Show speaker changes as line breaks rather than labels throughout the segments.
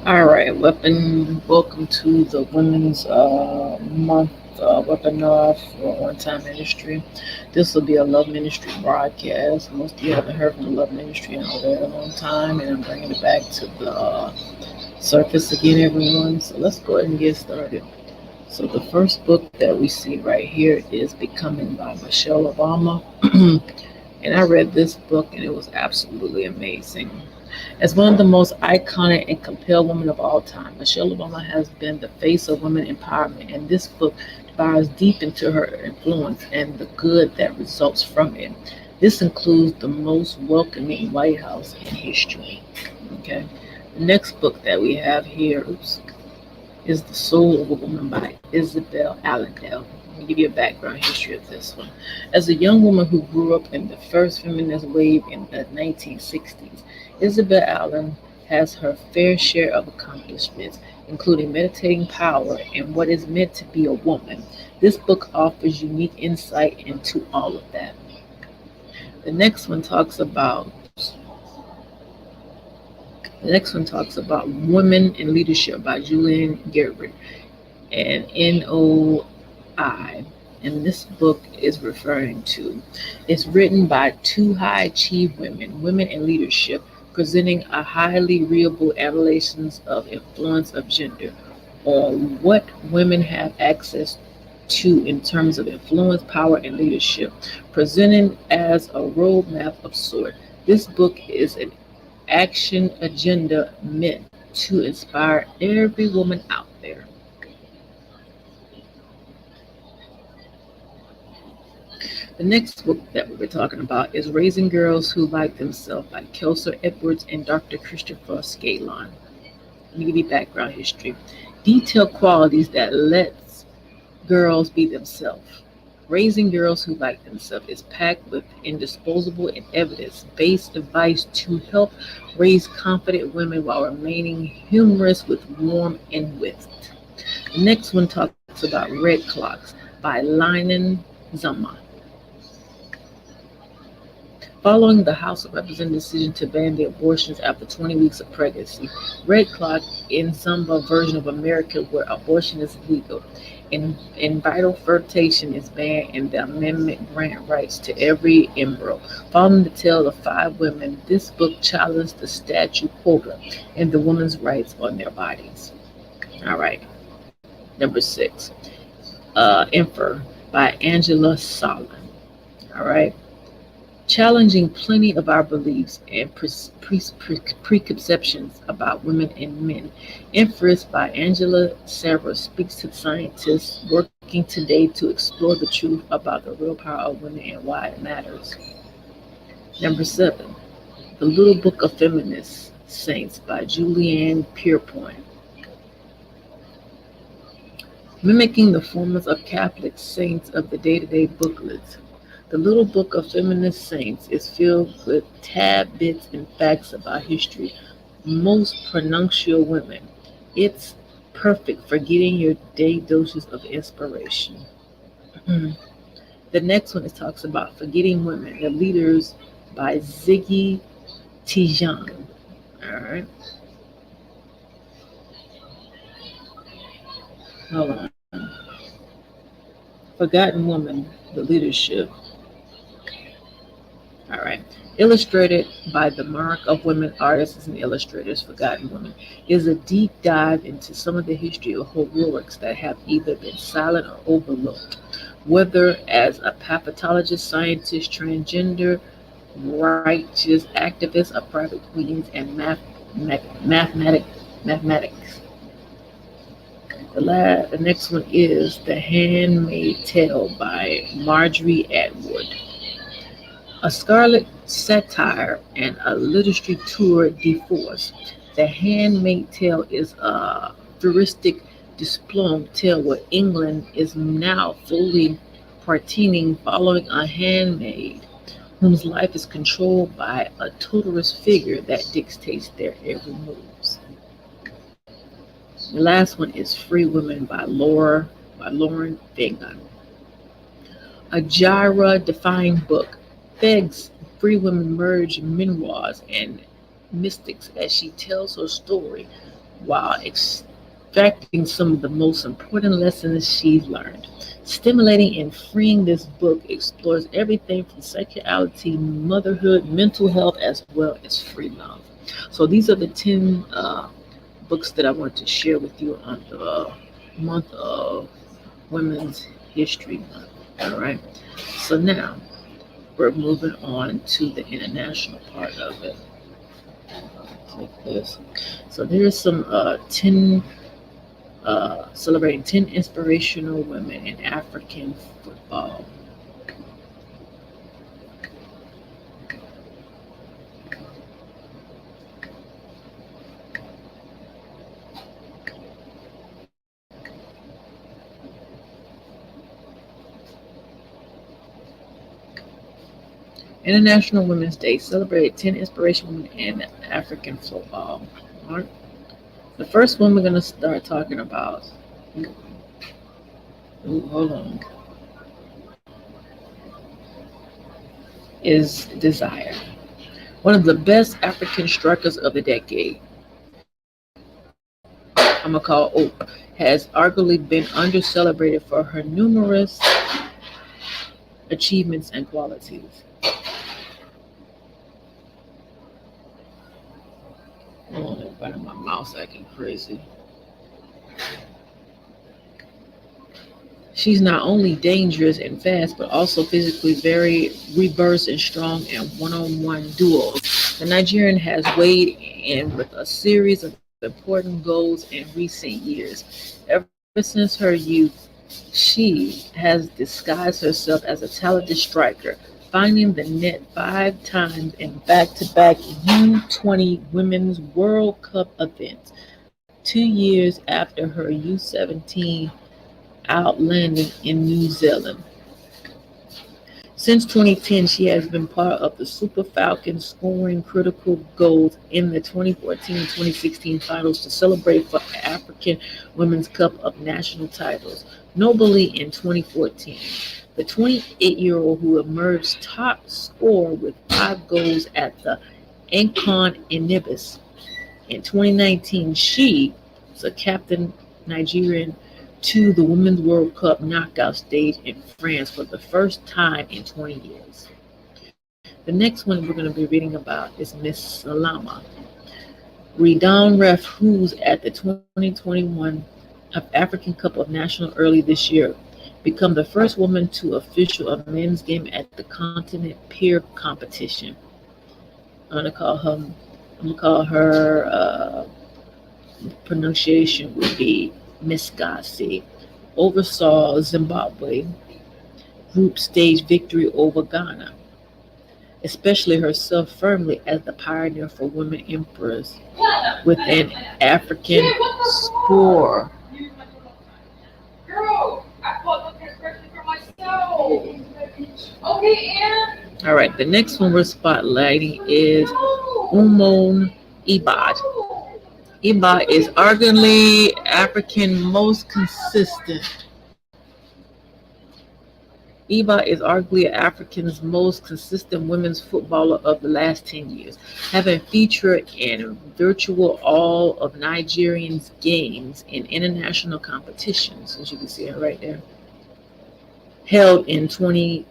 All right, welcome to the Women's Month webinar for One Time Ministry. This will be a love ministry broadcast. Most of you haven't heard from the love ministry in a very long time, and I'm bringing it back to the surface again, everyone. So let's go ahead and get started. So the first book that we see right here is Becoming by Michelle Obama. And I read this book and it was absolutely amazing. As one of the most iconic and compelling women of all time, Michelle Obama has been the face of women empowerment, and this book dives deep into her influence and the good that results from it. This includes the most welcoming White House in history. Okay. The next book that we have here, is The Soul of a Woman by Isabel Allendale. Let me give you a background history of this one. As a young woman who grew up in the first feminist wave in the 1960s, Isabel Allen has her fair share of accomplishments, including meditating power and what is meant to be a woman. This book offers unique insight into all of that. The next one talks about Women in Leadership by Julian Gerber and NOI. And this book is referring to, it's written by two high achieved women in leadership, presenting a highly readable evaluations of influence of gender on what women have access to in terms of influence, power, and leadership, presented as a roadmap of sort. This book is an action agenda meant to inspire every woman out there. The next book that we're talking about is Raising Girls Who Like Themselves by Kelser Edwards and Dr. Christopher Scalon. Let me give you background history. Detailed qualities that lets girls be themselves. Raising Girls Who Like Themselves is packed with indisposable and evidence-based advice to help raise confident women while remaining humorous with warmth and wit. The next one talks about Red Clocks by Lynan Zama. Following the House of Representatives' decision to ban the abortions after 20 weeks of pregnancy, Red Clock in some version of America where abortion is legal and vital fertilization is banned and the amendment grant rights to every embryo. Following the tale of five women, this book challenged the statu quo and the women's rights on their bodies. All right, number six, Emperor by Angela Solon. All right, challenging plenty of our beliefs and preconceptions about women and men. Empress by Angela Sarah speaks to scientists working today to explore the truth about the real power of women and why it matters. Number seven, The Little Book of Feminist Saints by Julianne Pierpoint. Mimicking the forms of Catholic saints of the day-to-day booklets, the Little Book of Feminist Saints is filled with tidbits and facts about history, most pronounced women. It's perfect for getting your day doses of inspiration. The next one is talks about Forgetting Women, the Leaders by Ziggy Tijan. All right, hold on. Forgotten Woman, the Leadership. All right. Illustrated by the Mark of Women Artists and Illustrators, Forgotten Women, is a deep dive into some of the history of heroics that have either been silent or overlooked, whether as a pathologist, scientist, transgender, righteous activist, or private queens, and mathematics. The next one is The Handmaid's Tale by Marjorie Atwood. A scarlet satire and a literary tour de force. The Handmaid's Tale is a futuristic dystopian tale where England is now fully participating following a handmaid whose life is controlled by a tutorous figure that dictates their every moves. The last one is Free Women by Lauren Fagan. A genre-defying book, Feg's Free Women merge memoirs and mystics as she tells her story while extracting some of the most important lessons she's learned. Stimulating and freeing, this book explores everything from sexuality, motherhood, mental health, as well as free love. So these are the 10 books that I want to share with you on the month of Women's History Month. All right. So now we're moving on to the international part of it. Like this. So there's some 10 celebrating 10 inspirational women in African football. International Women's Day celebrated 10 inspirational women in African football. All right. The first one we're going to start talking about. Hold on. Is Desire. One of the best African strikers of the decade, I'm going to call Oak, has arguably been under-celebrated for her numerous achievements and qualities. Oh, everybody, my mouse acting crazy. She's not only dangerous and fast, but also physically very robust and strong in one-on-one duels. The Nigerian has weighed in with a series of important goals in recent years. Ever since her youth, she has disguised herself as a talented striker, finding the net 5 times in back-to-back U20 Women's World Cup events. 2 years after her U17 outlanding in New Zealand. Since 2010, she has been part of the Super Falcons, scoring critical goals in the 2014-2016 finals to celebrate for African Women's Cup of National titles. Notably in 2014, the 28-year-old who emerged top scorer with 5 goals at the Ancon Inibis. In 2019, she was a captain Nigerian to the Women's World Cup knockout stage in France for the first time in 20 years. The next one we're going to be reading about is Miss Salama. Renowned ref who's at the 2021 African Cup of National early this year, become the first woman to official a men's game at the continent peer competition. I'm gonna call her pronunciation would be Miss Ghazi. Oversaw Zimbabwe group stage victory over Ghana, especially herself firmly as the pioneer for women emperors with an African score. All right, the next one we're spotlighting is Umon Ibad. Ibad is arguably Africa's most consistent. Ibad is arguably Africa's most consistent women's footballer of the last 10 years, having featured in virtual all of Nigerians' games in international competitions, as you can see it right there, held in 2010s.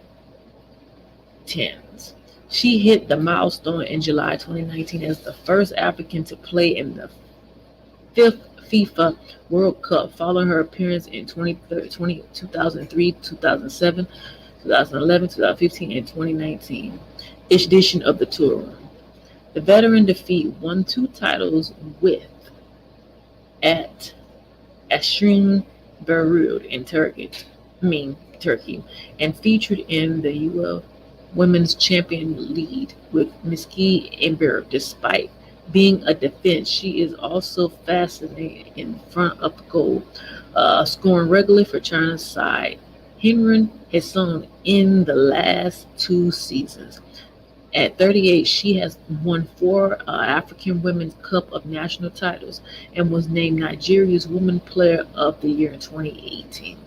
She hit the milestone in July 2019 as the first African to play in the fifth FIFA World Cup, following her appearance in 2003, 2007, 2011, 2015, and 2019 edition of the tour. The veteran defeat won 2 titles with at Ashrin Beirut in Turkey, and featured in the UF Women's Champion League with Miski Ember. Despite being a defense, she is also fascinating in front of the goal, scoring regularly for China's side, Henry Hassan, in the last 2 seasons. At 38, she has won 4 African Women's Cup of National titles and was named Nigeria's Women Player of the Year in 2018.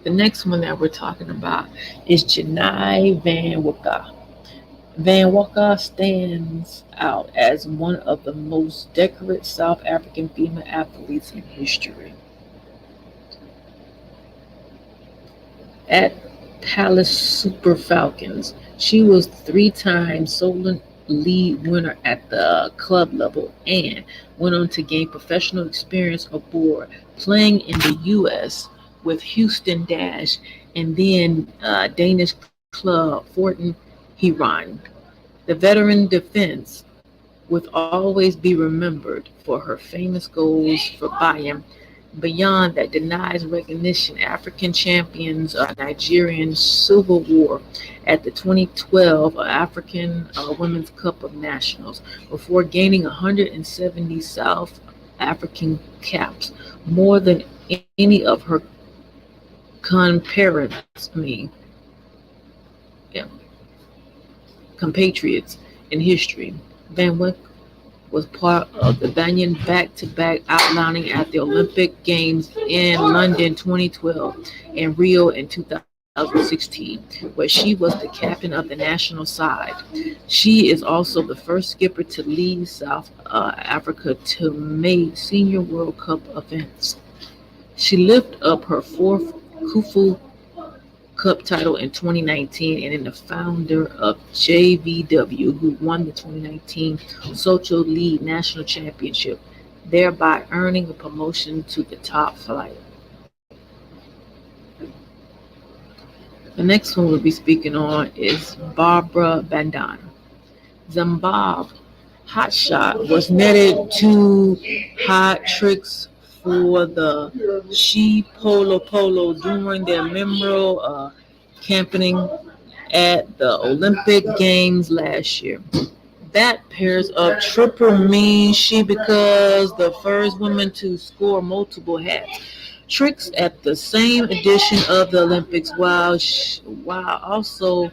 The next one that we're talking about is Janai Van Wicka. Van Walker stands out as one of the most decorated South African female athletes in history. At Palace Super Falcons, she was three-time Solent League winner at the club level and went on to gain professional experience abroad, playing in the U.S. with Houston Dash and then Danish club Fortin Heron. The veteran defense would always be remembered for her famous goals for Bayern. Beyond that denies recognition, African champions Nigerian Civil War at the 2012 African Women's Cup of Nationals before gaining 170 South African caps, more than any of her yeah, compatriots in history. Van Wyk was part of the Banyan back-to-back outlining at the Olympic Games in London 2012 and Rio in 2016, where she was the captain of the national side. She is also the first skipper to lead South Africa to make senior World Cup events. She lifted up her fourth Kufu Cup title in 2019 and is the founder of JVW, who won the 2019 Sochi League National Championship, thereby earning a promotion to the top flight. The next one we'll be speaking on is Barbara Bandana. Zimbabwe hotshot was netted two hot tricks for the She Polo during their memorable campaigning at the Olympic Games last year. That pairs up triple means she becomes the first woman to score multiple hats tricks at the same edition of the Olympics, while also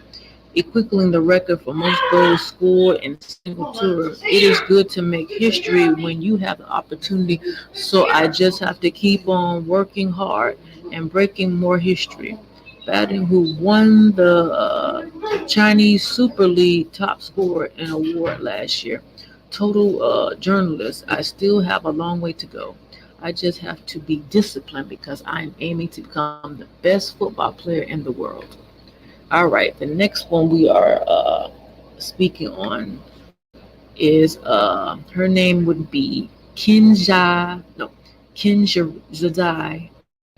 equaling the record for most goals scored in a single tour. It is good to make history when you have the opportunity, so I just have to keep on working hard and breaking more history. Batten, who won the Chinese Super League top scorer and award last year, total journalist, I still have a long way to go. I just have to be disciplined because I am aiming to become the best football player in the world. All right, the next one we are speaking on is her name would be Kinshazadai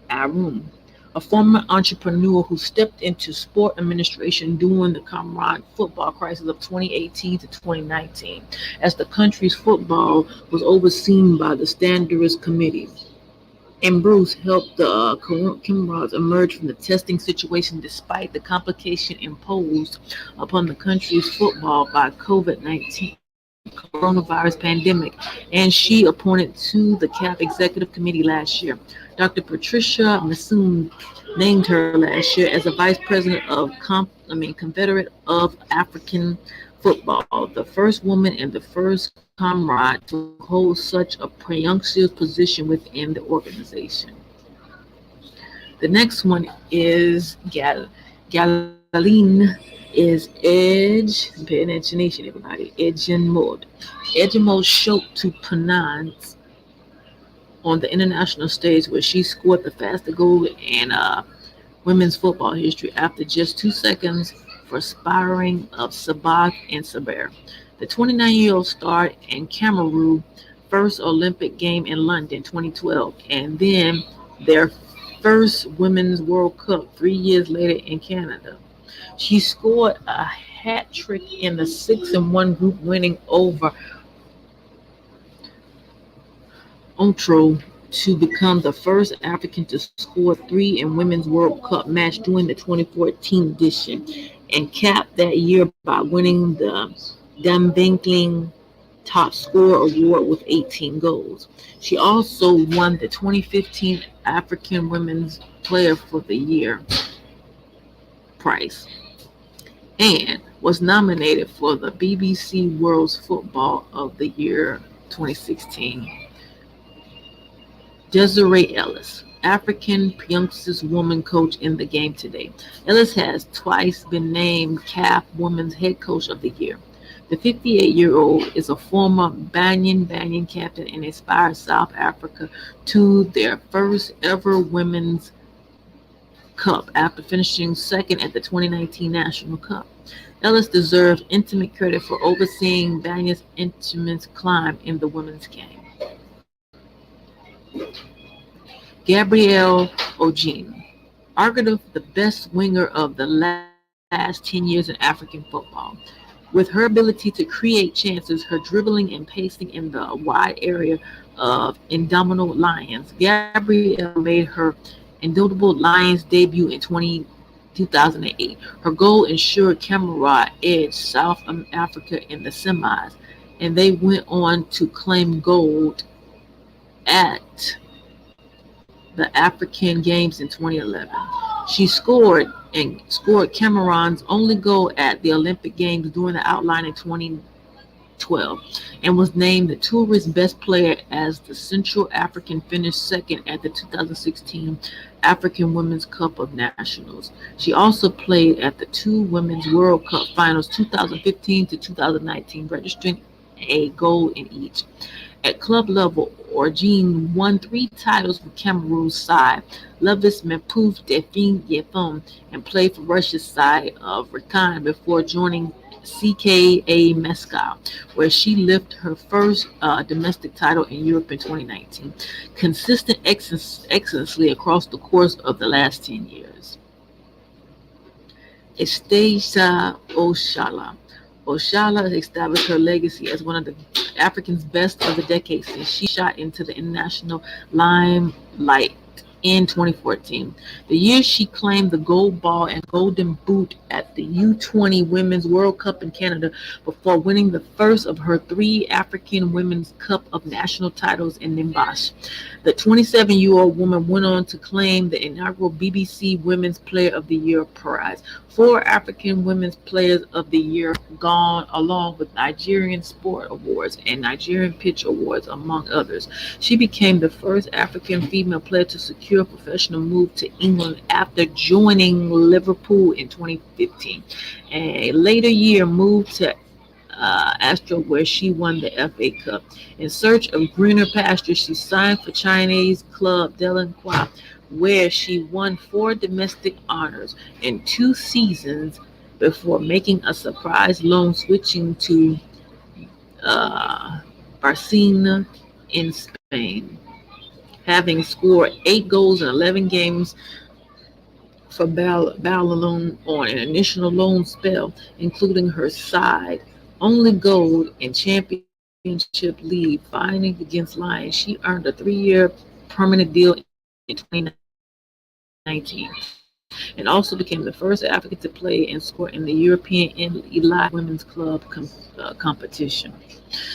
Arum, a former entrepreneur who stepped into sport administration during the Cameroon football crisis of 2018 to 2019, as the country's football was overseen by the Standards Committee. And Bruce helped the Cameroons emerge from the testing situation despite the complication imposed upon the country's football by COVID-19 coronavirus pandemic, and she appointed to the CAF Executive Committee last year. Dr. Patricia Massoud named her last year as the Vice President of Confederate of African Football, the first woman and the first comrade to hold such a prestigious position within the organization. The next one is Galaline is Edge, pay attention everybody, Edgemode showed to Penance on the international stage where she scored the fastest goal in women's football history after just 2 seconds for sparring of Sabah and Saber. The 29-year-old starred in Cameroon first Olympic game in London 2012 and then their first Women's World Cup 3 years later in Canada. She scored a hat trick in the 6-1 group, winning over Ontro to become the first African to score three in Women's World Cup match during the 2014 edition, and capped that year by winning the Dambenkling Top Scorer Award with 18 goals. She also won the 2015 African Women's Player for the Year prize and was nominated for the BBC World's Football of the Year 2016. Desiree Ellis. African youngest woman coach in the game today. Ellis has twice been named CAF Women's Head Coach of the Year. The 58-year-old is a former Banyan captain and inspired South Africa to their first ever Women's Cup after finishing second at the 2019 National Cup. Ellis deserves intimate credit for overseeing Banyan's intimate climb in the women's game. Gabrielle Ogene, arguably the best winger of the last 10 years in African football. With her ability to create chances, her dribbling and pacing in the wide area of Indomitable Lions, Gabrielle made her indubitable Lions debut in 2008. Her goal ensured Cameroon edged South Africa in the semis, and they went on to claim gold at the African Games in 2011. She scored Cameroon's only goal at the Olympic Games during the outline in 2012 and was named the tourist best player as the Central African finished second at the 2016 African Women's Cup of Nationals. She also played at the two Women's World Cup finals 2015 to 2019, registering a goal in each. At club level, Origin won three titles for Cameroon's side, Lovis Mepouve Delphine Yefon, and played for Russia's side of Rakan before joining CKA Moscow, where she lifted her first domestic title in Europe in 2019. Consistent excellency across the course of the last 10 years. Estasia Oshala. Oshala established her legacy as one of the Africans' best of the decade since she shot into the international limelight in 2014. The year she claimed the gold ball and golden boot at the U20 Women's World Cup in Canada before winning the first of her three African Women's Cup of National titles in Nimbash. The 27-year-old woman went on to claim the inaugural BBC Women's Player of the Year prize. Four African Women's Players of the Year gone along with Nigerian Sport Awards and Nigerian Pitch Awards, among others. She became the first African female player to secure a professional move to England after joining Liverpool in 2015. A later year moved to Astro, where she won the FA Cup. In search of greener pastures, she signed for Chinese club Delanqua, where she won four domestic honors in 2 seasons before making a surprise loan switching to Barcelona in Spain. Having scored 8 goals in 11 games for Balloon on an initial loan spell, including her side only goal in Championship League final against Lions. She earned a 3-year permanent deal in 2019 and also became the first African to play and score in the European Elite Women's Club competition.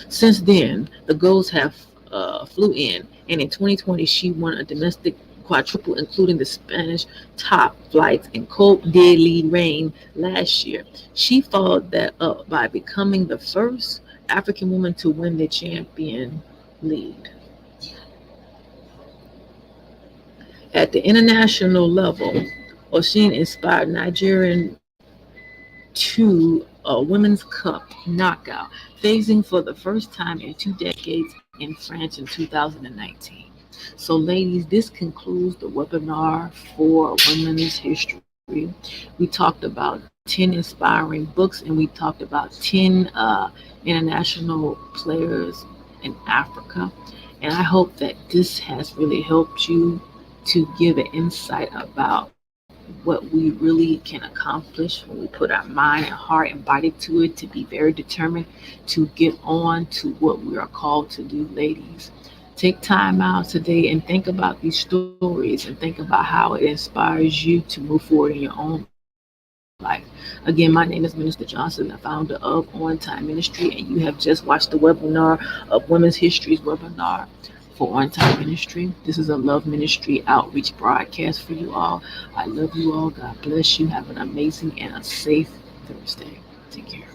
Since then, the goals have flew in, and in 2020 she won a domestic quadruple, including the Spanish top flights and Coupe de Lorraine last year. She followed that up by becoming the first African woman to win the Champion League. At the international level, Oshin inspired Nigerian to a Women's Cup knockout, phasing for the first time in 2 decades in France in 2019. So, ladies, this concludes the webinar for Women's History. We talked about 10 inspiring books and we talked about 10 international players in Africa. And I hope that this has really helped you to give an insight about what we really can accomplish when we put our mind and heart and body to it, to be very determined to get on to what we are called to do, ladies. Take time out today and think about these stories and think about how it inspires you to move forward in your own life. Again, my name is Minister Johnson, the founder of On Time Ministry, and you have just watched the webinar of Women's History's webinar for On Time Ministry. This is a Love Ministry outreach broadcast for you all. I love you all. God bless you. Have an amazing and a safe Thursday. Take care.